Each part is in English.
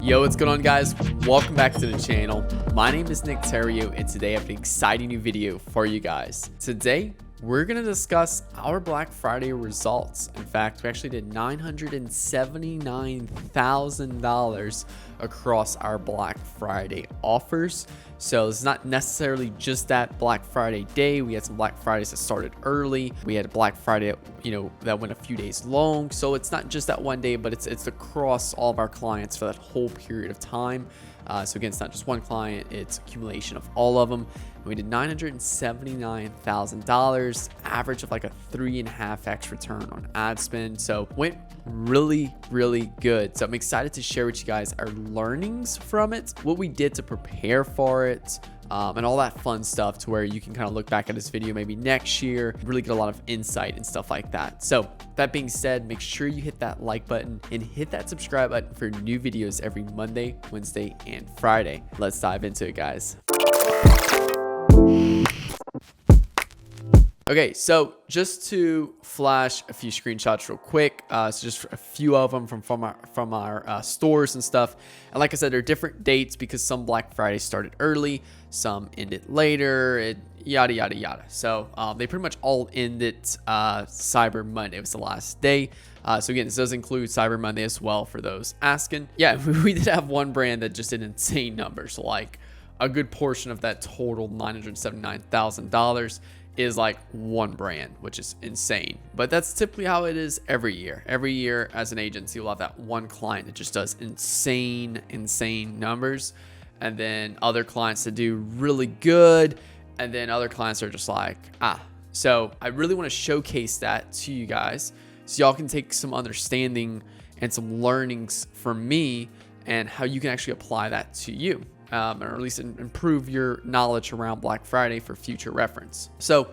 Yo, what's going on, guys? Welcome back to the channel. My name is Nick Theriot, and today I have an exciting new video for you guys. Today, we're going to discuss our Black Friday results. In fact, we actually did $979,000 across our Black Friday offers. So it's not necessarily just that Black Friday day. We had some Black Fridays that started early. We had a Black Friday, that went a few days long. So it's not just that one day, but it's across all of our clients for that whole period of time. So again, it's not just one client, it's accumulation of all of them. And we did $979,000, average of like a 3.5x return on ad spend. So went really good. So I'm excited to share with you guys our learnings from it, what we did to prepare for it, and all that fun stuff, to where you can kind of look back at this video maybe next year, really get a lot of insight and stuff like that. So that being said, make sure you hit that like button and hit that subscribe button for new videos every Monday, Wednesday, and Friday. Let's dive into it, guys. Okay, so just to flash a few screenshots real quick, so just a few of them from our stores and stuff. And like I said, they're different dates because some Black Friday started early, some ended later, yada. So they pretty much all ended Cyber Monday. It was the last day. So again, this does include Cyber Monday as well for those asking. Yeah, we did have one brand that just did insane numbers. Like a good portion of that total $979,000 is like one brand, which is insane. But that's typically how it is every year. Every year as an agency, we'll have that one client that just does insane numbers. And then other clients that do really good. And then other clients are just like, So I really want to showcase that to you guys, so y'all can take some understanding and some learnings from me and how you can actually apply that to you. Or at least improve your knowledge around Black Friday for future reference. So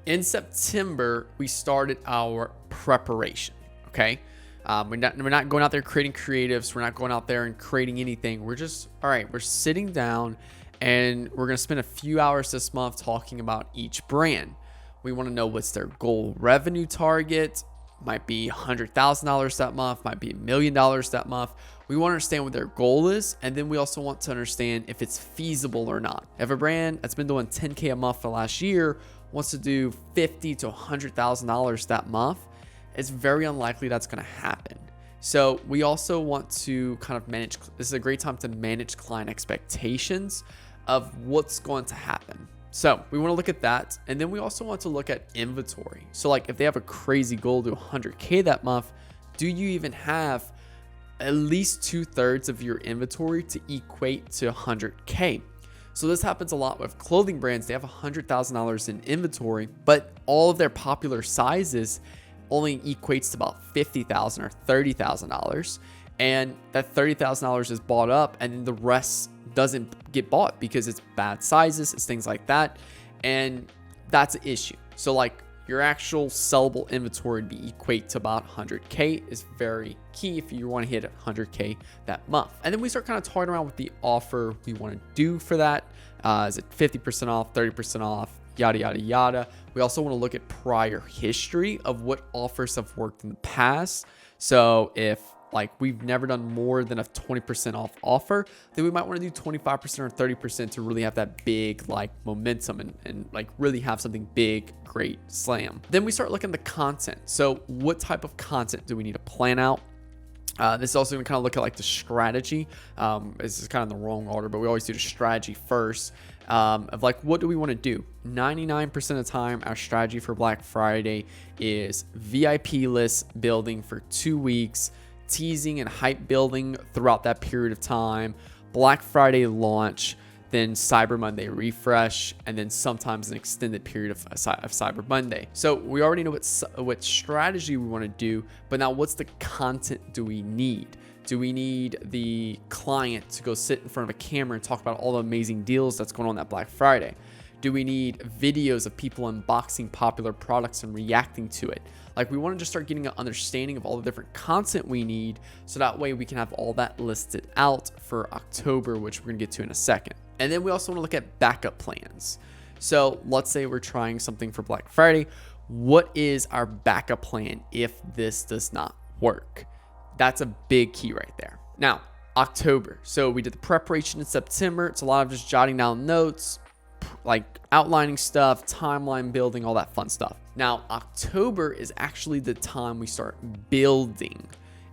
in September, we started our preparation. Okay. We're not going out there creating creatives. We're not going out there and creating anything. We're just, all right, we're sitting down and we're going to spend a few hours this month talking about each brand. We want to know what's their goal revenue target. Might be $100,000 that month, might be $1 million that month. We want to understand what their goal is, and then we also want to understand if it's feasible or not. If a brand that's been doing $10K a month for last year wants to do $50,000 to $100,000 that month, it's very unlikely that's going to happen. So we also want to kind of manage. This is a great time to manage client expectations of what's going to happen. So we want to look at that. And then we also want to look at inventory. So like if they have a crazy goal to 100K that month, do you even have at least 2/3 of your inventory to equate to 100K? So this happens a lot with clothing brands. They have $100,000 in inventory, but all of their popular sizes only equates to about $50,000 or $30,000. And that $30,000 is bought up, and then the rest doesn't get bought because it's bad sizes, it's things like that, and that's an issue. So like your actual sellable inventory to be equate to about 100K is very key if you want to hit 100K that month. And then we start kind of toying around with the offer we want to do for that. Is it 50% off, 30% off, yada. We also want to look at prior history of what offers have worked in the past. So if like we've never done more than a 20% off offer, then we might want to do 25% or 30% to really have that big like momentum and like really have something big, great, slam. Then we start looking at the content. So what type of content do we need to plan out? This is also going to kind of look at like the strategy. This is kind of in the wrong order, but we always do the strategy first. Of like, what do we want to do? 99% of the time, our strategy for Black Friday is VIP list building for 2 weeks, teasing and hype building throughout that period of time, Black Friday launch, then Cyber Monday refresh, and then sometimes an extended period of Cyber Monday. So we already know what strategy we want to do, but now what's the content do we need? Do we need the client to go sit in front of a camera and talk about all the amazing deals that's going on that Black Friday? Do we need videos of people unboxing popular products and reacting to it? Like we want to just start getting an understanding of all the different content we need, so that way we can have all that listed out for October, which we're going to get to in a second. And then we also want to look at backup plans. So let's say we're trying something for Black Friday. What is our backup plan if this does not work? That's a big key right there. Now, October. So we did the preparation in September. It's a lot of just jotting down notes, like outlining stuff, timeline building, all that fun stuff. Now, October is actually the time we start building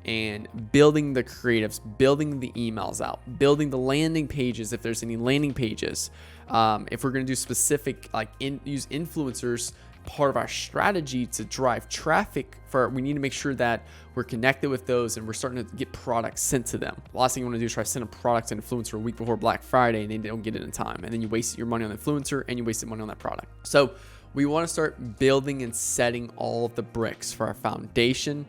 the creatives, building the emails out, building the landing pages if there's any landing pages. If we're going to do specific, use influencers, part of our strategy to drive traffic, we need to make sure that we're connected with those and we're starting to get products sent to them. The last thing you want to do is try to send a product to an influencer a week before Black Friday and they don't get it in time, and then you waste your money on the influencer and you wasted money on that product. So we want to start building and setting all of the bricks for our foundation.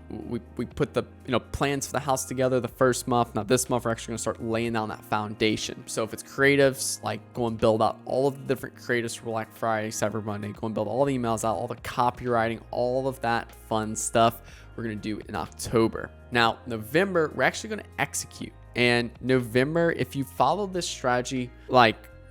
We put the plans for the house together the first month. Now this month we're actually going to start laying down that foundation. So if it's creatives, like go and build out all of the different creatives for Black Friday, Cyber Monday, go and build all the emails out, all the copywriting, all of that fun stuff we're going to do in October. Now November, we're actually going to execute. And November, if you follow this strategy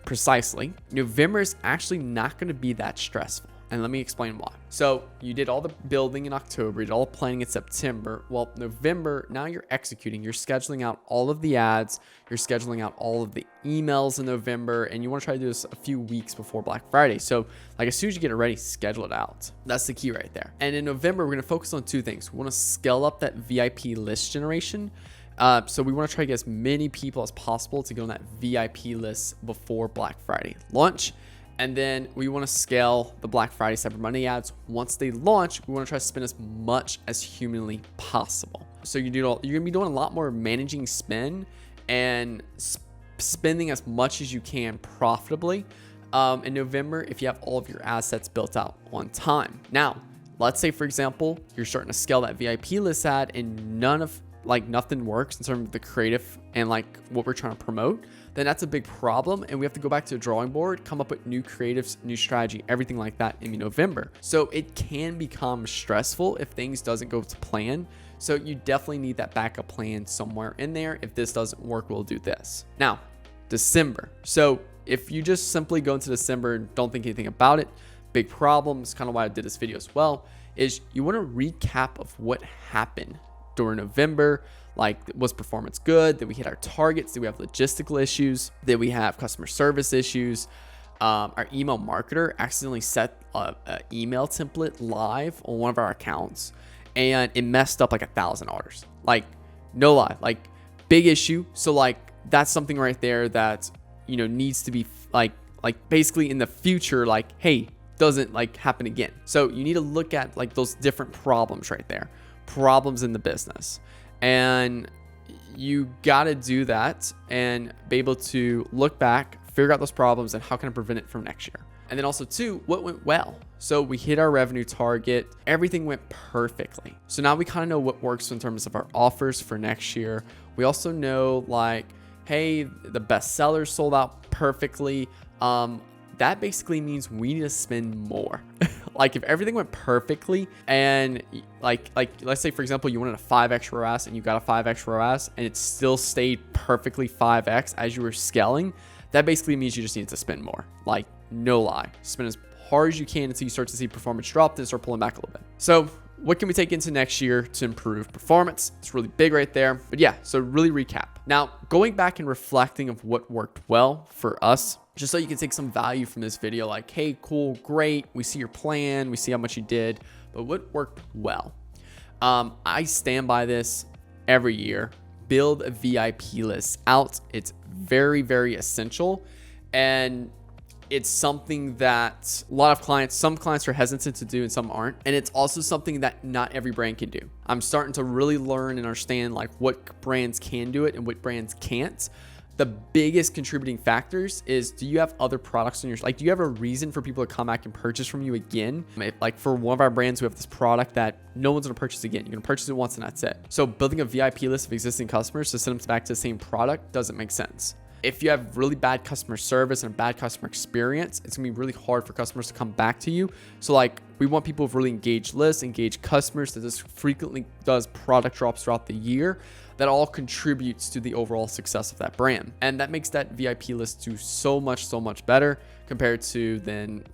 precisely, November is actually not going to be that stressful. And let me explain why. So you did all the building in October, you did all the planning in September. Well, November, now you're executing. You're scheduling out all of the ads. You're scheduling out all of the emails in November. And you want to try to do this a few weeks before Black Friday. So as soon as you get it ready, schedule it out. That's the key right there. And in November, we're going to focus on two things. We want to scale up that VIP list generation. So we want to try to get as many people as possible to get on that VIP list before Black Friday launch. And then we want to scale the Black Friday, Cyber Monday ads. Once they launch, we want to try to spend as much as humanly possible. So you're going to be doing a lot more managing spend and spending as much as you can profitably in November if you have all of your assets built out on time. Now, let's say, for example, you're starting to scale that VIP list ad and nothing works in terms of the creative and what we're trying to promote, then that's a big problem. And we have to go back to the drawing board, come up with new creatives, new strategy, everything like that in November. So it can become stressful if things doesn't go to plan. So you definitely need that backup plan somewhere in there. If this doesn't work, we'll do this. Now, December. So if you just simply go into December and don't think anything about it, big problem, it's kind of why I did this video as well, is you want to recap of what happened during November. Was performance good? Did we hit our targets? Did we have logistical issues? Did we have customer service issues? Our email marketer accidentally set an email template live on one of our accounts and it messed up 1,000 orders. No lie, big issue. So that's something right there that needs to be basically in the future, hey, doesn't happen again. So you need to look at those different problems right there, problems in the business. And you got to do that and be able to look back, figure out those problems and how can I prevent it from next year. And then also too, what went well? So we hit our revenue target. Everything went perfectly. So now we kind of know what works in terms of our offers for next year. We also know hey, the best sellers sold out perfectly. That basically means we need to spend more. If everything went perfectly and let's say, for example, you wanted a 5x ROAS and you got a 5x ROAS and it still stayed perfectly 5x as you were scaling, that basically means you just need to spend more. No lie, spend as hard as you can until you start to see performance drop, then start pulling back a little bit. So what can we take into next year to improve performance? It's really big right there. But yeah, so really recap. Now, going back and reflecting of what worked well for us, just so you can take some value from this video, hey, cool, great. We see your plan. We see how much you did, but what worked well? I stand by this every year. Build a VIP list out. It's very, very essential. And it's something that some clients are hesitant to do and some aren't. And it's also something that not every brand can do. I'm starting to really learn and understand what brands can do it and what brands can't. The biggest contributing factors is, do you have other products in your, do you have a reason for people to come back and purchase from you again? For one of our brands, we have this product that no one's going to purchase again. You're going to purchase it once and that's it. So building a VIP list of existing customers to send them back to the same product doesn't make sense. If you have really bad customer service and a bad customer experience, it's gonna be really hard for customers to come back to you. So we want people with really engaged lists, engaged customers that just frequently does product drops throughout the year. That all contributes to the overall success of that brand. And that makes that VIP list do so much better compared to then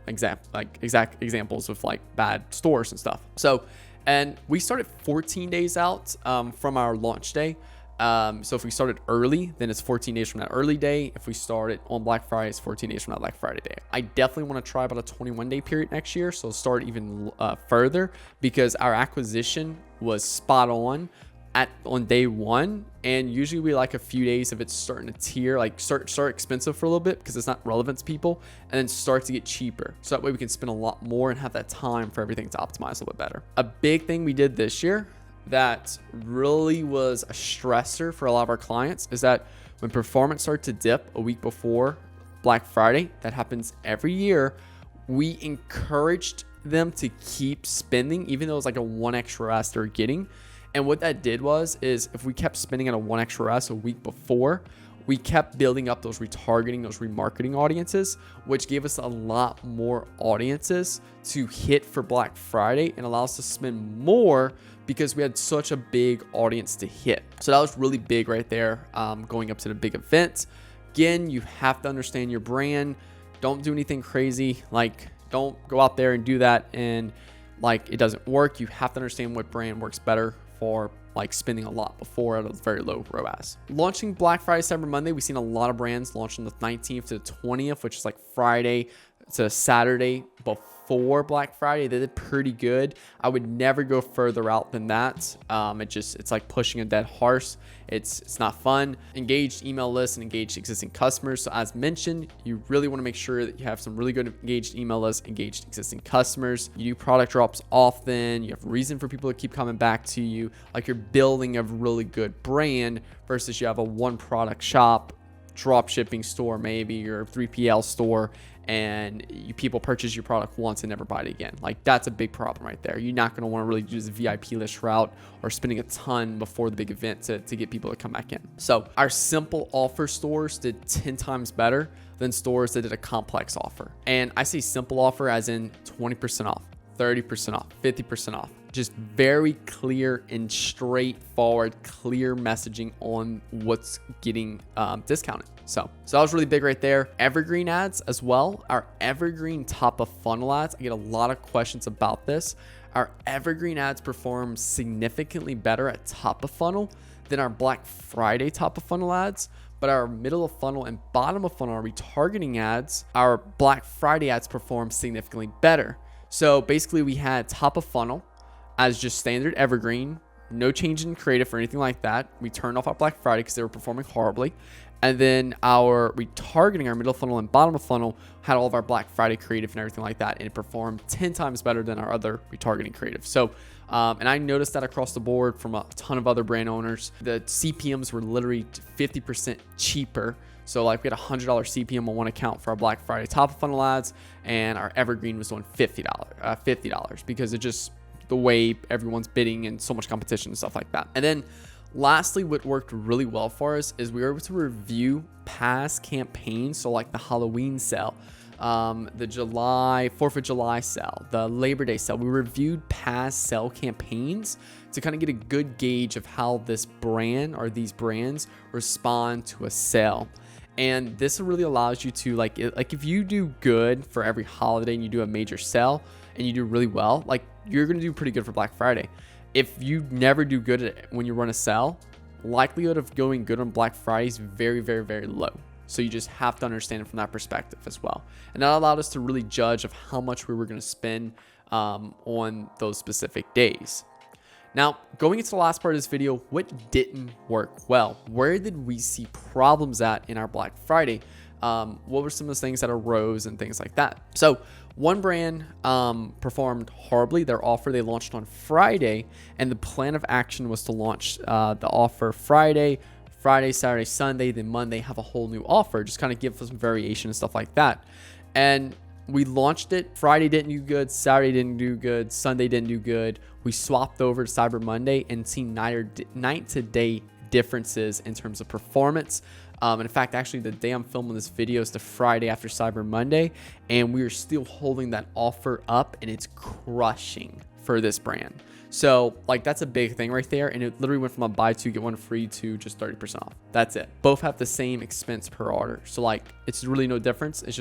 exact examples of bad stores and stuff. So, and we started 14 days out from our launch day. So if we started early, then it's 14 days from that early day. If we start it on Black Friday, it's 14 days from that Black Friday day. I definitely want to try about a 21-day period next year. So start even further, because our acquisition was spot on on day one. And usually we like a few days if it's starting to tier, like start expensive for a little bit because it's not relevant to people, and then start to get cheaper. So that way we can spend a lot more and have that time for everything to optimize a little bit better. A big thing we did this year that really was a stressor for a lot of our clients is that when performance started to dip a week before Black Friday, that happens every year, we encouraged them to keep spending, even though it was like a 1 extra S they're getting. And what that did is if we kept spending at a 1 extra S a week before, we kept building up those retargeting, those remarketing audiences, which gave us a lot more audiences to hit for Black Friday and allow us to spend more because we had such a big audience to hit. So that was really big right there, going up to the big event. Again, you have to understand your brand. Don't do anything crazy. Like, don't go out there and do that and like it doesn't work. You have to understand what brand works better for like spending a lot before at a very low ROAS. Launching Black Friday, Cyber Monday, we've seen a lot of brands launch on the 19th to the 20th, which is like Friday to Saturday before Black Friday. They did pretty good. I would never go further out than that. It's like pushing a dead horse. It's not fun. Engaged email lists and engaged existing customers. So as mentioned, you really want to make sure that you have some really good engaged email lists, engaged existing customers. You do product drops often. You have reason for people to keep coming back to you. Like you're building a really good brand versus you have a one product shop, drop shipping store, maybe your 3PL store, and people purchase your product once and never buy it again. Like that's a big problem right there. You're not going to want to really use the VIP list route or spending a ton before the big event to get people to come back in. So our simple offer stores did 10 times better than stores that did a complex offer. And I say simple offer as in 20% off, 30% off, 50% off. Just very clear and straightforward, clear messaging on what's getting discounted. So that was really big right there. Evergreen ads as well. Our evergreen top of funnel ads, I get a lot of questions about this. Our evergreen ads perform significantly better at top of funnel than our Black Friday top of funnel ads. But our middle of funnel and bottom of funnel, our retargeting ads, our Black Friday ads perform significantly better. So basically we had top of funnel as just standard evergreen, no change in creative or anything like that. We turned off our Black Friday because they were performing horribly. And then our retargeting, our middle funnel and bottom of funnel, had all of our Black Friday creative and everything like that. And it performed 10 times better than our other retargeting creative. So, and I noticed that across the board from a ton of other brand owners. The CPMs were literally 50% cheaper. So like we had $100 CPM on one account for our Black Friday top of funnel ads, and our evergreen was doing $50 because it just the way everyone's bidding and so much competition and stuff like that. And then lastly, what worked really well for us is we were able to review past campaigns. So like the Halloween sale, the 4th of July sale, the Labor Day sale. We reviewed past sale campaigns to kind of get a good gauge of how this brand or these brands respond to a sale. And this really allows you to like if you do good for every holiday and you do a major sale and you do really well, like you're going to do pretty good for Black Friday. If you never do good at it when you run a sale, likelihood of going good on Black Friday is very, very, very low. So you just have to understand it from that perspective as well. And that allowed us to really judge of how much we were going to spend on those specific days. Now, going into the last part of this video, what didn't work well? Where did we see problems at in our Black Friday? What were some of those things that arose and things like that? So one brand performed horribly. Their offer they launched on Friday, and the plan of action was to launch the offer Friday, Saturday, Sunday, then Monday have a whole new offer, just kind of give us some variation and stuff like that. And we launched it. Friday didn't do good. Saturday didn't do good. Sunday didn't do good. We swapped over to Cyber Monday and seen night to day differences in terms of performance. And in fact, actually, the day I'm filming this video is the Friday after Cyber Monday, and we are still holding that offer up, and it's crushing for this brand. So like that's a big thing right there. And it literally went from a buy two, get one free to just 30% off. That's it. Both have the same expense per order. So like it's really no difference. It's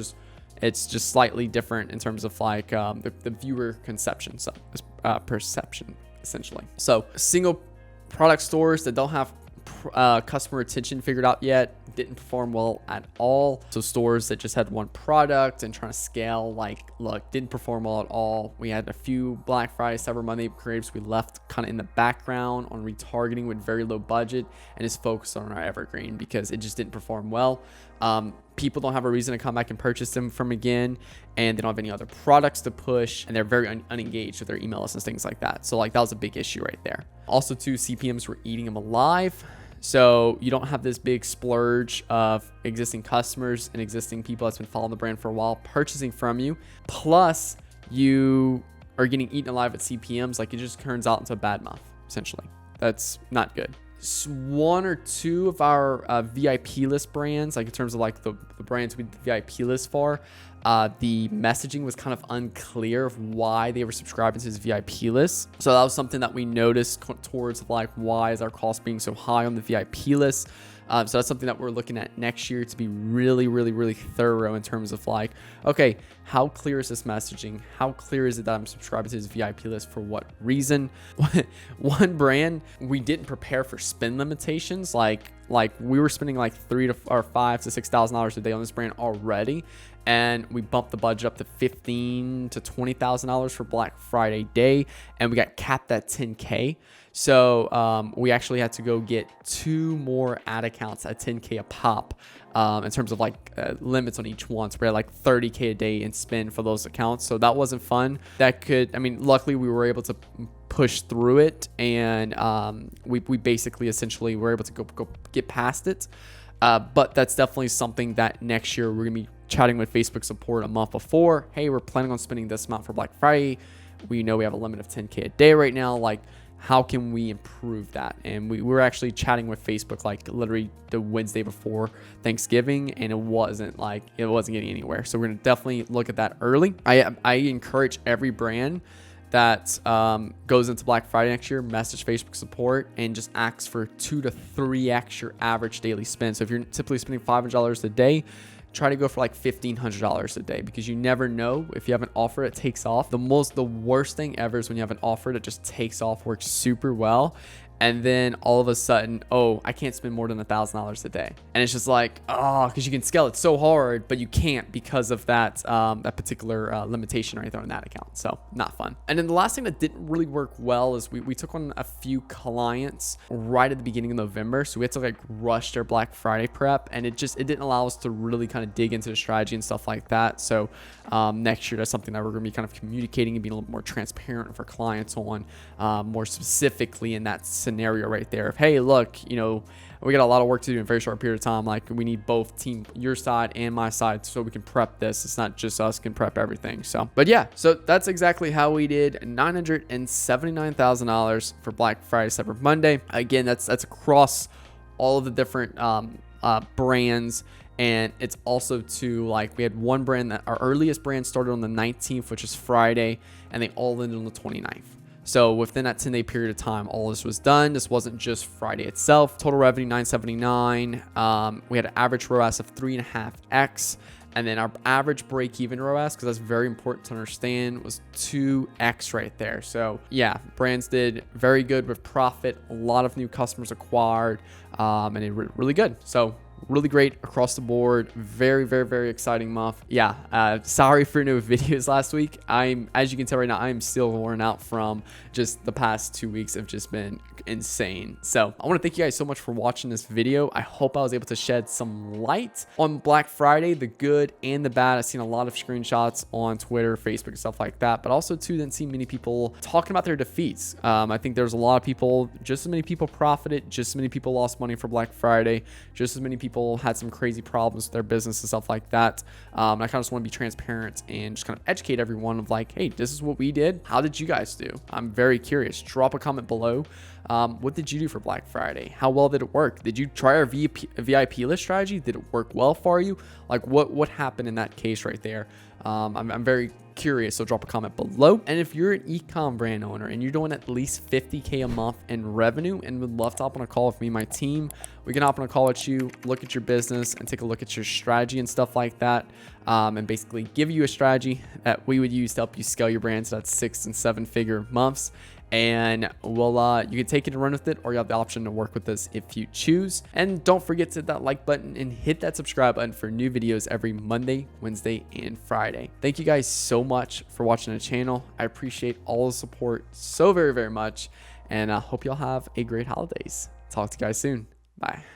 just slightly different in terms of like the viewer conception, so perception essentially. So single product stores that don't have customer retention figured out yet. Didn't perform well at all. So stores that just had one product and trying to scale, like, look, didn't perform well at all. We had a few Black Friday, Cyber Monday creatives we left kind of in the background on retargeting with very low budget and just focused on our evergreen because it just didn't perform well. People don't have a reason to come back and purchase them from again, and they don't have any other products to push, and they're very unengaged with their email lists and things like that. So like that was a big issue right there. Also too, CPMs were eating them alive. So you don't have this big splurge of existing customers and existing people that's been following the brand for a while purchasing from you. Plus you are getting eaten alive at CPMs. Like it just turns out into a bad month, essentially. That's not good. One or two of our VIP list brands, like in terms of like the brands we VIP list for, the messaging was kind of unclear of why they were subscribing to this VIP list. So that was something that we noticed towards like, why is our cost being so high on the VIP list? So that's something that we're looking at next year to be really, really, really thorough in terms of like, okay, how clear is this messaging? How clear is it that I'm subscribing to this VIP list for what reason? One brand, we didn't prepare for spend limitations. Like we were spending like $5,000 to $6,000 a day on this brand already. And we bumped the budget up to $15,000 to $20,000 for Black Friday day. And we got capped at 10K. So we actually had to go get 2 more ad accounts at 10K a pop in terms of like limits on each one. So we had like 30K a day in spend for those accounts. So that wasn't fun. Luckily we were able to push through it, and we basically essentially were able to go get past it. But that's definitely something that next year we're gonna be chatting with Facebook support a month before. Hey, we're planning on spending this amount for Black Friday. We know we have a limit of 10K a day right now. Like, how can we improve that? And we were actually chatting with Facebook like literally the Wednesday before Thanksgiving, and it wasn't getting anywhere. So we're gonna definitely look at that early. I encourage every brand that goes into Black Friday next year, message Facebook support and just ask for 2 to 3x your average daily spend. So if you're typically spending $500 a day, try to go for like $1,500 a day, because you never know if you have an offer that takes off. The worst thing ever is when you have an offer that just takes off, works super well, and then all of a sudden, oh, I can't spend more than $1,000 a day. And it's just like, oh, because you can scale it so hard, but you can't because of that particular limitation right there on that account. So not fun. And then the last thing that didn't really work well is we took on a few clients right at the beginning of November. So we had to like rush their Black Friday prep, and it didn't allow us to really kind of dig into the strategy and stuff like that. So next year, that's something that we're going to be kind of communicating and being a little more transparent with our clients on, more specifically in that scenario right there of, hey, look, we got a lot of work to do in a very short period of time. Like, we need both team, your side and my side, so we can prep this. It's not just us can prep everything. So, but yeah, so that's exactly how we did $979,000 for Black Friday, Cyber Monday. Again, that's across all of the different brands. And it's also to like, we had one brand that our earliest brand started on the 19th, which is Friday, and they all ended on the 29th. So within that 10-day period of time, all this was done. This wasn't just Friday itself. Total revenue, 979. We had an average ROAS of 3.5x. And then our average break-even ROAS, because that's very important to understand, was 2x right there. So yeah, brands did very good with profit. A lot of new customers acquired, and it really good. So really great across the board. Very, very, very exciting month. Yeah. Sorry for no videos last week. As you can tell right now, I'm still worn out from just the past 2 weeks have just been insane. So I want to thank you guys so much for watching this video. I hope I was able to shed some light on Black Friday, the good and the bad. I've seen a lot of screenshots on Twitter, Facebook, and stuff like that, but also too, didn't see many people talking about their defeats. I think there's a lot of people, just as many people profited, just as many people lost money for Black Friday, just as many people had some crazy problems with their business and stuff like that. I kind of just want to be transparent and just kind of educate everyone of like, hey, this is what we did. How did you guys do? I'm very curious. Drop a comment below. What did you do for Black Friday? How well did it work? Did you try our VIP list strategy? Did it work well for you? Like what happened in that case right there? I'm very curious, so drop a comment below. And if you're an e-com brand owner and you're doing at least 50K a month in revenue and would love to hop on a call with me and my team, we can hop on a call with you, look at your business and take a look at your strategy and stuff like that, and basically give you a strategy that we would use to help you scale your brand to that 6 and 7 figure months and you can take it and run with it, or you have the option to work with us if you choose. And don't forget to hit that like button and hit that subscribe button for new videos every Monday, Wednesday, and Friday. Thank you guys so much for watching the channel. I appreciate all the support so very, very much, and I hope y'all have a great holidays. Talk to you guys soon. Bye.